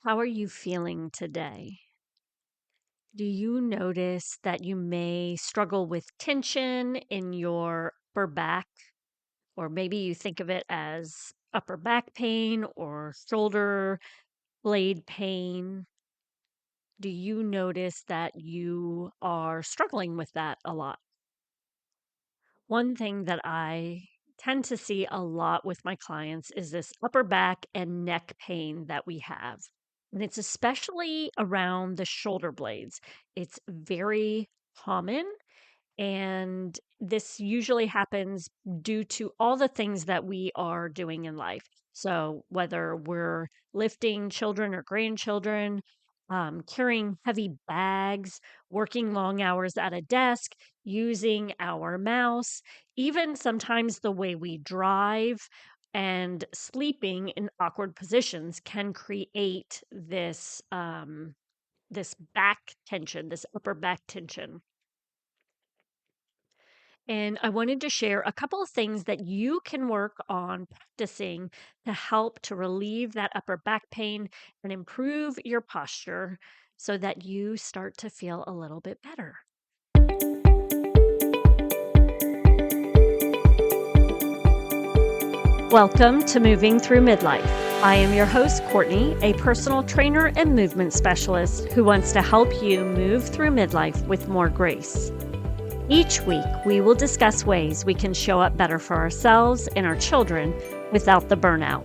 How are you feeling today? Do you notice that you may struggle with tension in your upper back? Or maybe you think of it as upper back pain or shoulder blade pain. Do you notice that you are struggling with that a lot? One thing that I tend to see a lot with my clients is this upper back and neck pain that we have. And it's especially around the shoulder blades. It's very common. And this usually happens due to all the things that we are doing in life. So, whether we're lifting children or grandchildren, carrying heavy bags, working long hours at a desk, using our mouse, even sometimes the way we drive and sleeping in awkward positions can create this back tension, this upper back tension. And I wanted to share a couple of things that you can work on practicing to help to relieve that upper back pain and improve your posture so that you start to feel a little bit better. Welcome to Moving Through Midlife. I am your host, Courtney, a personal trainer and movement specialist who wants to help you move through midlife with more grace. Each week, we will discuss ways we can show up better for ourselves and our children without the burnout.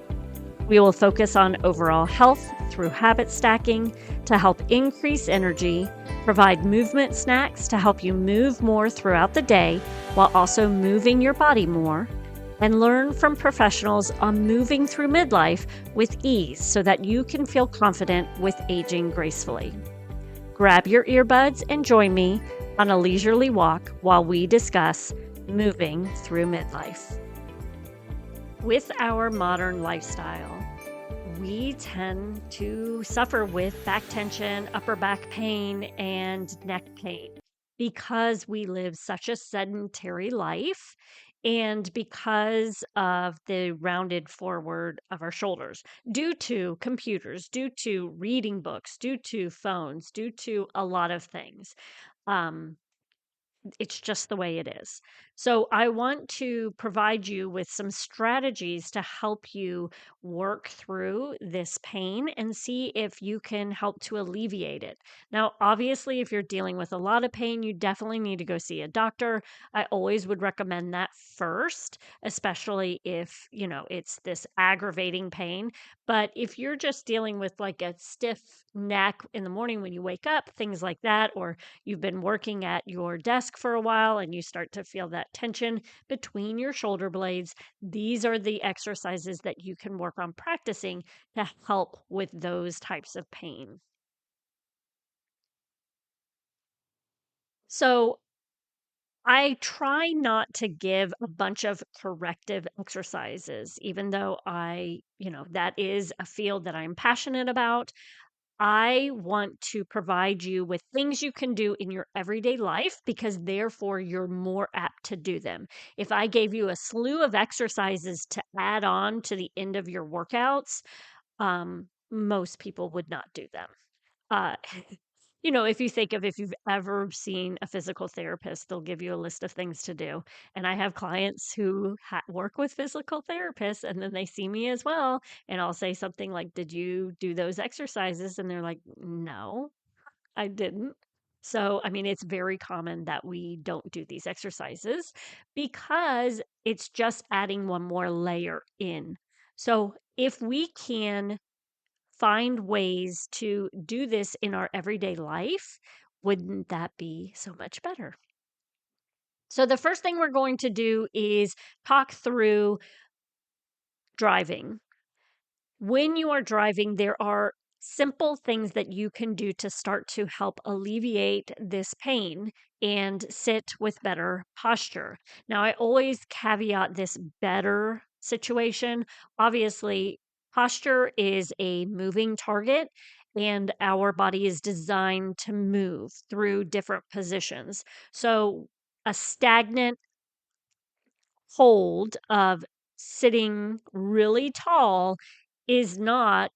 We will focus on overall health through habit stacking to help increase energy, provide movement snacks to help you move more throughout the day while also moving your body more, and learn from professionals on moving through midlife with ease so that you can feel confident with aging gracefully. Grab your earbuds and join me on a leisurely walk while we discuss moving through midlife. With our modern lifestyle, we tend to suffer with back tension, upper back pain, and neck pain because we live such a sedentary life and because of the rounded forward of our shoulders, due to computers, due to reading books, due to phones, due to a lot of things. Um, it's just the way it is. So, I want to provide you with some strategies to help you work through this pain and see if you can help to alleviate it. Now, obviously, if you're dealing with a lot of pain, you definitely need to go see a doctor. I always would recommend that first, especially if, it's this aggravating pain. But if you're just dealing with like a stiff neck in the morning when you wake up, things like that, or you've been working at your desk for a while and you start to feel that tension between your shoulder blades. These are the exercises that you can work on practicing to help with those types of pain. So, I try not to give a bunch of corrective exercises, even though that is a field that I'm passionate about. I want to provide you with things you can do in your everyday life because therefore you're more apt to do them. If I gave you a slew of exercises to add on to the end of your workouts, most people would not do them. Uh, if you think of if you've ever seen a physical therapist, they'll give you a list of things to do. And I have clients who work with physical therapists, and then they see me as well. And I'll say something like, "Did you do those exercises?" And they're like, "No, I didn't." So, I mean, it's very common that we don't do these exercises because it's just adding one more layer in. So, if we can find ways to do this in our everyday life, wouldn't that be so much better? So, the first thing we're going to do is talk through driving. When you are driving, there are simple things that you can do to start to help alleviate this pain and sit with better posture. Now, I always caveat this better situation. Obviously, posture is a moving target, and our body is designed to move through different positions. So, a stagnant hold of sitting really tall is not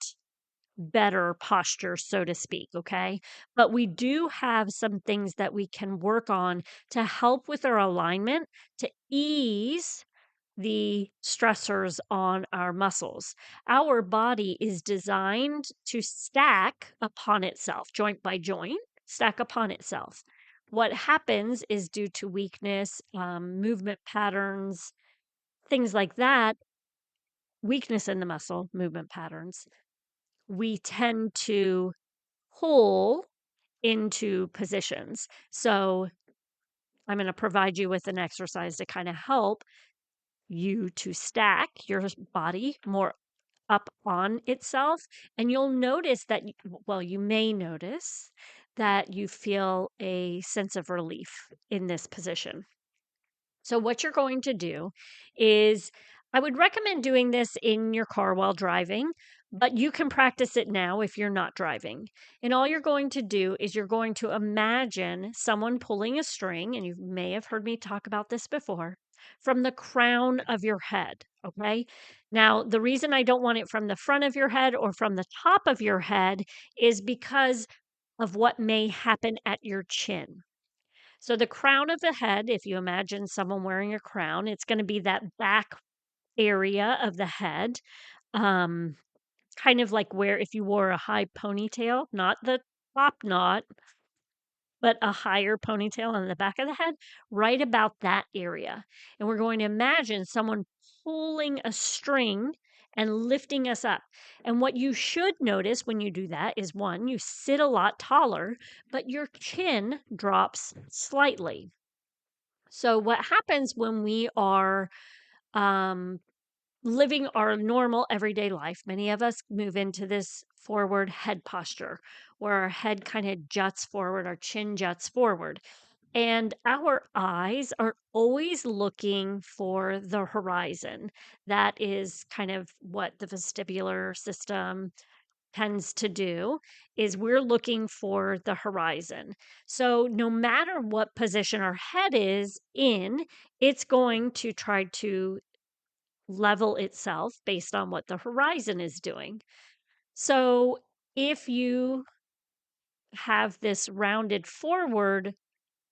better posture, so to speak. Okay. But we do have some things that we can work on to help with our alignment to ease the stressors on our muscles. Our body is designed to stack upon itself, joint by joint, stack upon itself. What happens is due to weakness, movement patterns, things like that, weakness in the muscle, movement patterns, we tend to pull into positions. So I'm going to provide you with an exercise to kind of help you to stack your body more up on itself. And you'll notice that, well, you may notice that you feel a sense of relief in this position. So, what you're going to do is, I would recommend doing this in your car while driving, but you can practice it now if you're not driving. And all you're going to do is you're going to imagine someone pulling a string, and you may have heard me talk about this before, from the crown of your head. Okay. Now, the reason I don't want it from the front of your head or from the top of your head is because of what may happen at your chin. So the crown of the head, if you imagine someone wearing a crown, it's going to be that back area of the head, um, kind of like where if you wore a high ponytail, not the top knot, but a higher ponytail on the back of the head, right about that area. And we're going to imagine someone pulling a string and lifting us up. And what you should notice when you do that is one, you sit a lot taller, but your chin drops slightly. So, what happens when we are um, living our normal everyday life? Many of us move into this forward head posture where our head kind of juts forward, our chin juts forward, and our eyes are always looking for the horizon. That is kind of what the vestibular system tends to do, is we're looking for the horizon. So no matter what position our head is in, it's going to try to level itself based on what the horizon is doing. So if you have this rounded forward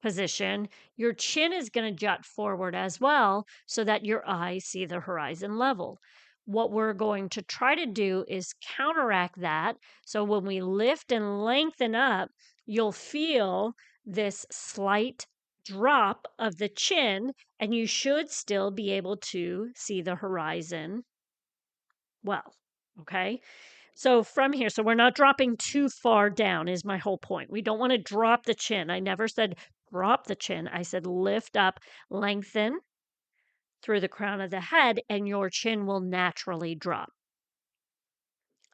position, your chin is going to jut forward as well so that your eyes see the horizon level. What we're going to try to do is counteract that. So when we lift and lengthen up, you'll feel this slight drop of the chin, and you should still be able to see the horizon well. Okay. So from here, so we're not dropping too far down, is my whole point. We don't want to drop the chin. I never said drop the chin. I said lift up, lengthen through the crown of the head, and your chin will naturally drop.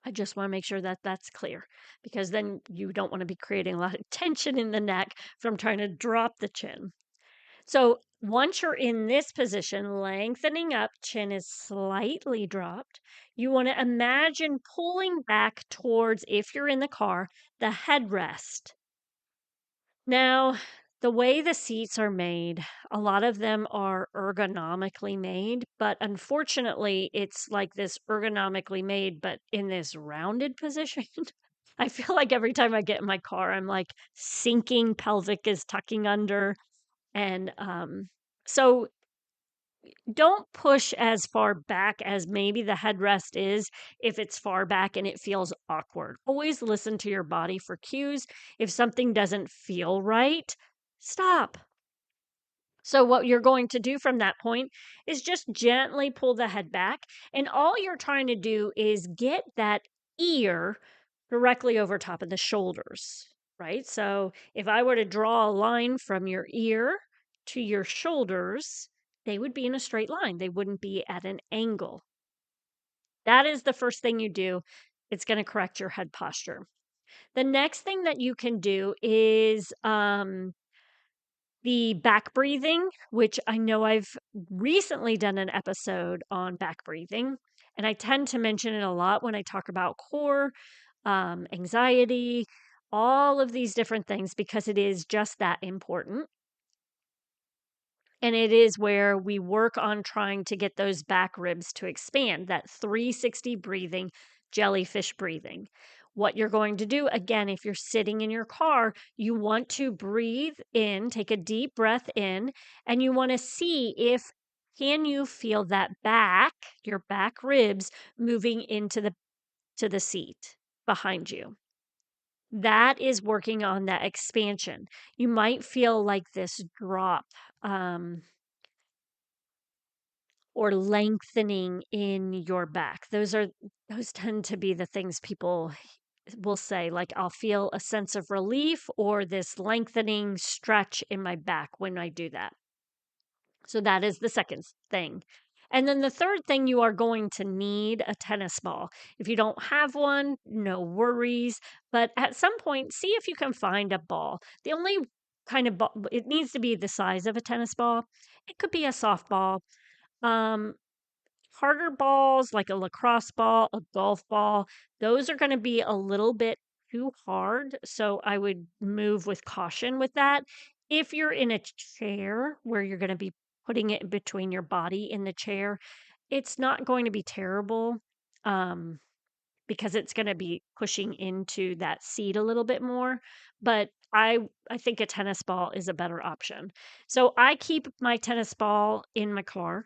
I just want to make sure that that's clear, because then you don't want to be creating a lot of tension in the neck from trying to drop the chin. So once you're in this position, lengthening up, chin is slightly dropped. You want to imagine pulling back towards, if you're in the car, the headrest. Now, the way the seats are made, a lot of them are ergonomically made, but unfortunately, it's like this ergonomically made, but in this rounded position. I feel like every time I get in my car, I'm like sinking, pelvic is tucking under. And so don't push as far back as maybe the headrest is if it's far back and it feels awkward. Always listen to your body for cues. If something doesn't feel right, stop. So, what you're going to do from that point is just gently pull the head back. And all you're trying to do is get that ear directly over top of the shoulders, right? So, if I were to draw a line from your ear to your shoulders, they would be in a straight line, they wouldn't be at an angle. That is the first thing you do. It's going to correct your head posture. The next thing that you can do is the back breathing, which I know I've recently done an episode on back breathing, and I tend to mention it a lot when I talk about core, anxiety, all of these different things, because it is just that important. And it is where we work on trying to get those back ribs to expand, that 360 breathing, jellyfish breathing. What you're going to do, again, if you're sitting in your car, you want to breathe in, take a deep breath in, and you want to see if can you feel that back, your back ribs moving into the seat behind you. That is working on that expansion. You might feel like this drop or lengthening in your back. Those tend to be the things people will say, like, I'll feel a sense of relief or this lengthening stretch in my back when I do that. So that is the second thing. And then the third thing, you are going to need a tennis ball. If you don't have one, no worries. But at some point, see if you can find a ball. The only kind of ball, it needs to be the size of a tennis ball. It could be a softball. Um, Harder balls like a lacrosse ball, a golf ball, those are going to be a little bit too hard. So I would move with caution with that. If you're in a chair where you're going to be putting it between your body in the chair, it's not going to be terrible um, because it's going to be pushing into that seat a little bit more. But I think a tennis ball is a better option. So I keep my tennis ball in my car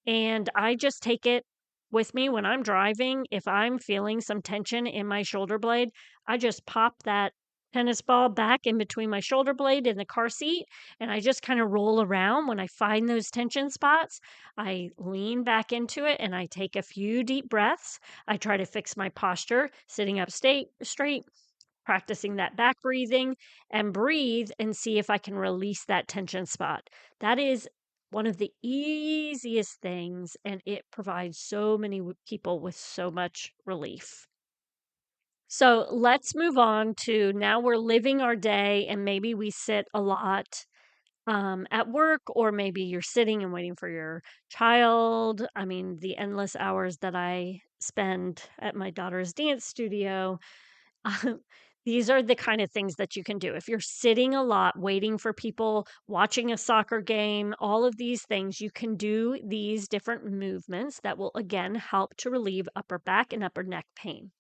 and I just take it with me when I'm driving. If I'm feeling some tension in my shoulder blade, I just pop that tennis ball back in between my shoulder blade in the car seat and I just kind of roll around. When I find those tension spots, I lean back into it and I take a few deep breaths. I try to fix my posture, sitting up straight, practicing that back breathing, and breathe and see if I can release that tension spot. That is one of the easiest things, and it provides so many people with so much relief. So let's move on to now we're living our day, and maybe we sit a lot at work, or maybe you're sitting and waiting for your child. I mean, the endless hours that I spend at my daughter's dance studio. Um, these are the kind of things that you can do. If you're sitting a lot, waiting for people, watching a soccer game, all of these things, you can do these different movements that will again help to relieve upper back and upper neck pain.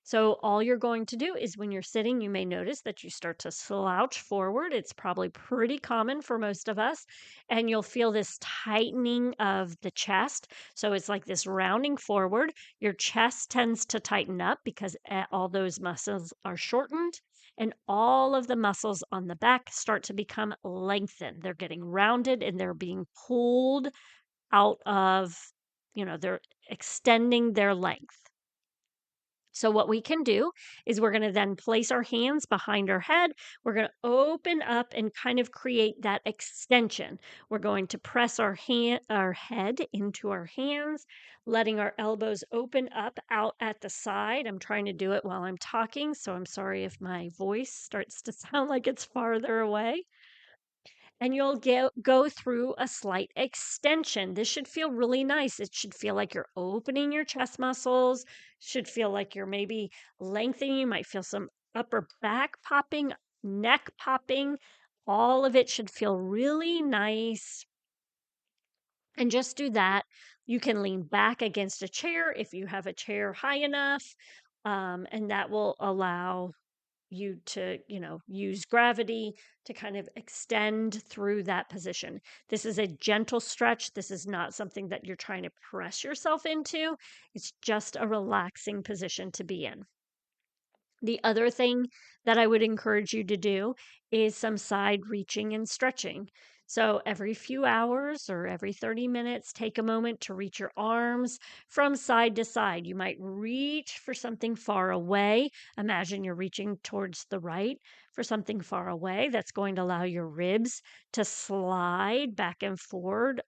So, all you're going to do is when you're sitting, you may notice that you start to slouch forward. It's probably pretty common for most of us. And you'll feel this tightening of the chest. So, it's like this rounding forward. Your chest tends to tighten up because all those muscles are shortened. And all of the muscles on the back start to become lengthened. They're getting rounded and they're being pulled out of, they're extending their length. So, what we can do is we're going to then place our hands behind our head. We're going to open up and kind of create that extension. We're going to press our head into our hands, letting our elbows open up out at the side. I'm trying to do it while I'm talking, so I'm sorry if my voice starts to sound like it's farther away, and you'll go through a slight extension. This should feel really nice. It should feel like you're opening your chest muscles, should feel like you're maybe lengthening. You might feel some upper back popping, neck popping. All of it should feel really nice. And just do that. You can lean back against a chair if you have a chair high enough, and that will allow you to, use gravity to kind of extend through that position. This is a gentle stretch. This is not something that you're trying to press yourself into. It's just a relaxing position to be in. The other thing that I would encourage you to do is some side reaching and stretching. So, every few hours or every 30 minutes, take a moment to reach your arms from side to side. You might reach for something far away. Imagine you're reaching towards the right for something far away. That's going to allow your ribs to slide back and forth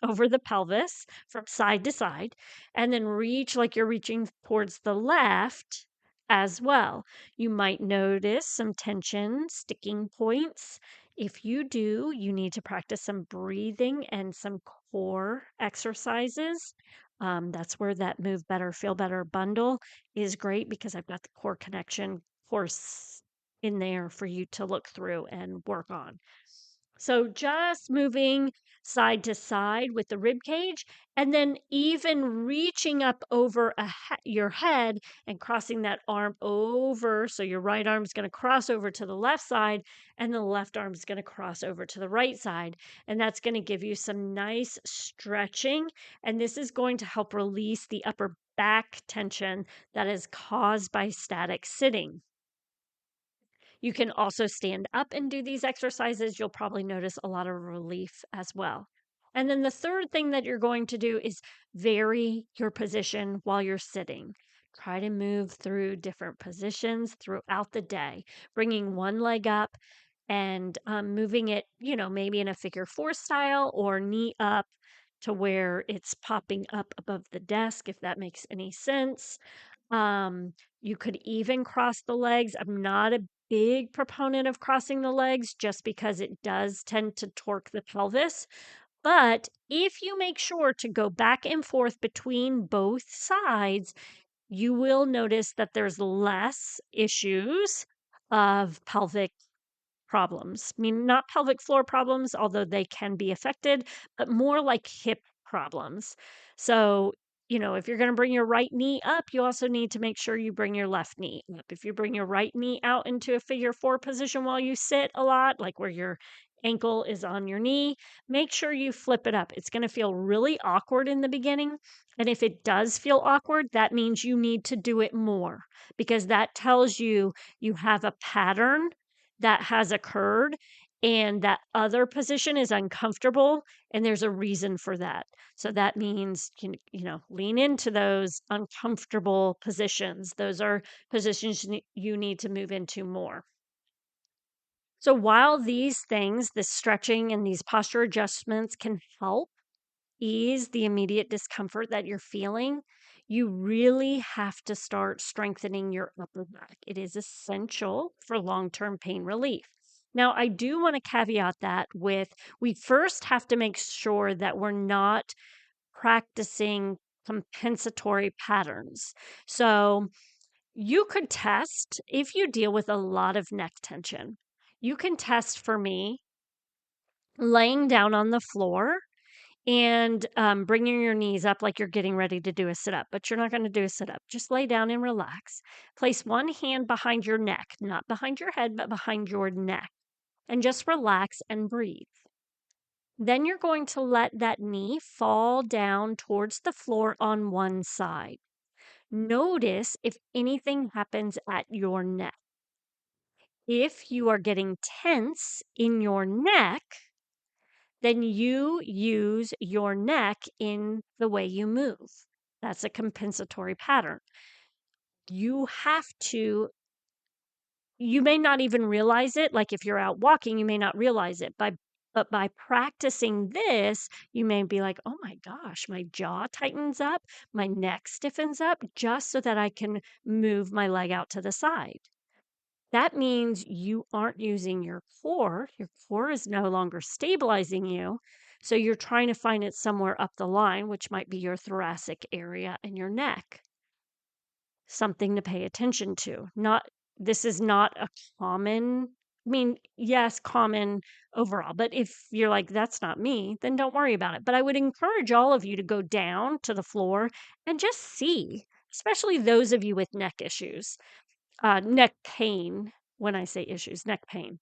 over the pelvis from side to side, and then reach like you're reaching towards the left as well. You might notice some tension, sticking points. If you do, you need to practice some breathing and some core exercises. That's where that Move Better, Feel Better bundle is great because I've got the core connection course in there for you to look through and work on. So just moving side to side with the rib cage, and then even reaching up over your head and crossing that arm over. So your right arm is going to cross over to the left side, and the left arm is going to cross over to the right side. And that's going to give you some nice stretching. And this is going to help release the upper back tension that is caused by static sitting. You can also stand up and do these exercises. You'll probably notice a lot of relief as well. And then the third thing that you're going to do is vary your position while you're sitting. Try to move through different positions throughout the day, bringing one leg up and moving it, maybe in a figure four style or knee up to where it's popping up above the desk, if that makes any sense. You could even cross the legs. I'm not a big proponent of crossing the legs just because it does tend to torque the pelvis. But if you make sure to go back and forth between both sides, you will notice that there's less issues of pelvic problems. I mean, not pelvic floor problems, although they can be affected, but more like hip problems. So, if you're going to bring your right knee up, you also need to make sure you bring your left knee up. If you bring your right knee out into a figure four position while you sit a lot, like where your ankle is on your knee, make sure you flip it up. It's going to feel really awkward in the beginning. And if it does feel awkward, that means you need to do it more because that tells you you have a pattern that has occurred and that other position is uncomfortable and there's a reason for that. So that means lean into those uncomfortable positions. Those are positions you need to move into more. So while these things, this stretching and these posture adjustments can help ease the immediate discomfort that you're feeling, you really have to start strengthening your upper back. It is essential for long term pain relief. Now, I do want to caveat that with we first have to make sure that we're not practicing compensatory patterns. So, you could test if you deal with a lot of neck tension. You can test for me laying down on the floor and bringing your knees up like you're getting ready to do a sit up, but you're not going to do a sit up. Just lay down and relax. Place one hand behind your neck, not behind your head, but behind your neck, and just relax and breathe. Then you're going to let that knee fall down towards the floor on one side. Notice if anything happens at your neck. If you are getting tense in your neck, then you use your neck in the way you move. That's a compensatory pattern. You have to, you may not even realize it. Like if you're out walking, you may not realize it. But by practicing this, you may be like, oh my gosh, my jaw tightens up, my neck stiffens up just so that I can move my leg out to the side. That means you aren't using your core. Your core is no longer stabilizing you. So you're trying to find it somewhere up the line, which might be your thoracic area and your neck. Something to pay attention to. This is not a common, I mean, yes, common overall, but if you're like, that's not me, then don't worry about it. But I would encourage all of you to go down to the floor and just see, especially those of you with neck issues, neck pain. When I say issues, neck pain.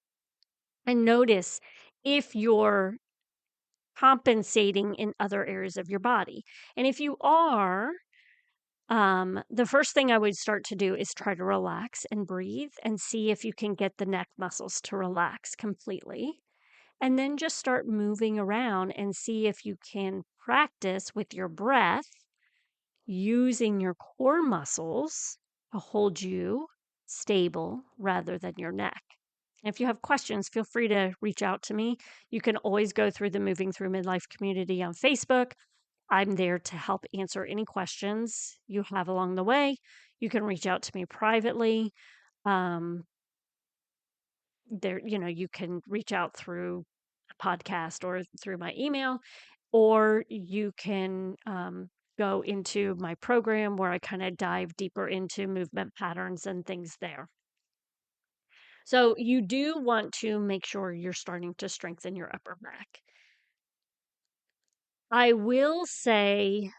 And notice if you're compensating in other areas of your body. And if you are, the first thing I would start to do is try to relax and breathe and see if you can get the neck muscles to relax completely. And then just start moving around and see if you can practice with your breath using your core muscles to hold you stable rather than your neck. And if you have questions, feel free to reach out to me. You can always go through the Moving Through Midlife community on Facebook. I'm there to help answer any questions you have along the way. You can reach out to me privately. Um, you can reach out through a podcast or through my email, or you can go into my program where I kind of dive deeper into movement patterns and things there. So you do want to make sure you're starting to strengthen your upper back. I will say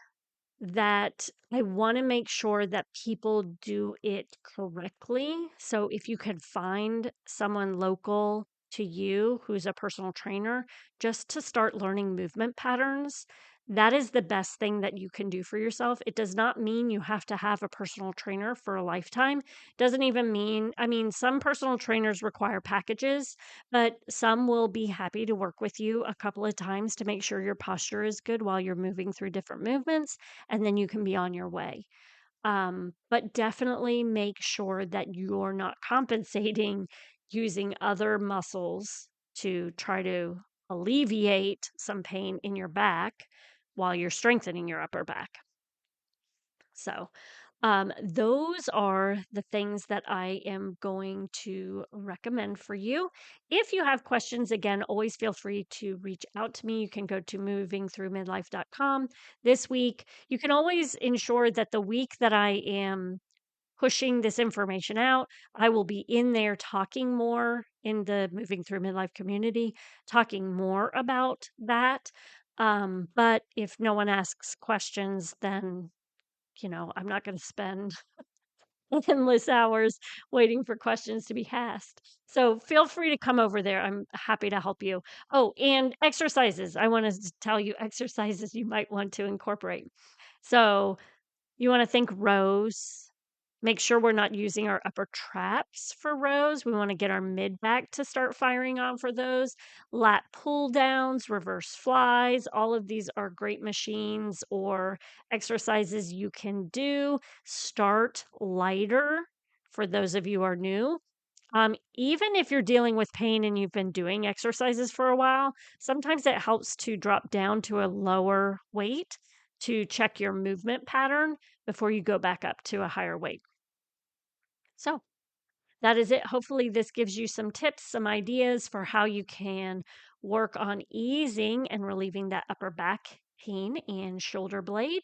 that I want to make sure that people do it correctly. So if you can find someone local to you who's a personal trainer, just to start learning movement patterns, that is the best thing that you can do for yourself. It does not mean you have to have a personal trainer for a lifetime. Doesn't even mean, I mean, some personal trainers require packages, but some will be happy to work with you a couple of times to make sure your posture is good while you're moving through different movements, and then you can be on your way. But definitely make sure that you're not compensating using other muscles to try to alleviate some pain in your back while you're strengthening your upper back. So, those are the things that I am going to recommend for you. If you have questions, again, always feel free to reach out to me. You can go to movingthroughmidlife.com this week. You can always ensure that the week that I am pushing this information out, I will be in there talking more in the Moving Through Midlife community, talking more about that. But if no one asks questions, then I'm not going to spend endless hours waiting for questions to be asked. So feel free to come over there. I'm happy to help you. Oh, and exercises. I want to tell you exercises you might want to incorporate. So you want to think rows. Make sure we're not using our upper traps for rows. We want to get our mid back to start firing on for those. Lat pull downs, reverse flies. All of these are great machines or exercises you can do. Start lighter for those of you who are new. Even if you're dealing with pain and you've been doing exercises for a while, sometimes it helps to drop down to a lower weight to check your movement pattern before you go back up to a higher weight. So that is it. Hopefully, this gives you some tips, some ideas for how you can work on easing and relieving that upper back pain and shoulder blade.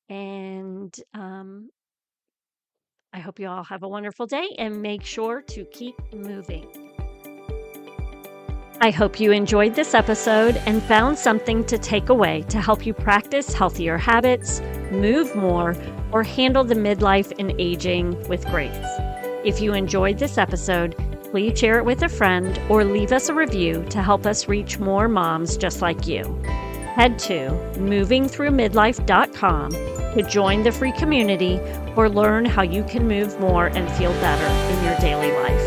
And I hope you all have a wonderful day and make sure to keep moving. I hope you enjoyed this episode and found something to take away to help you practice healthier habits, move more, or handle the midlife and aging with grace. If you enjoyed this episode, please share it with a friend or leave us a review to help us reach more moms just like you. Head to movingthroughmidlife.com to join the free community or learn how you can move more and feel better in your daily life.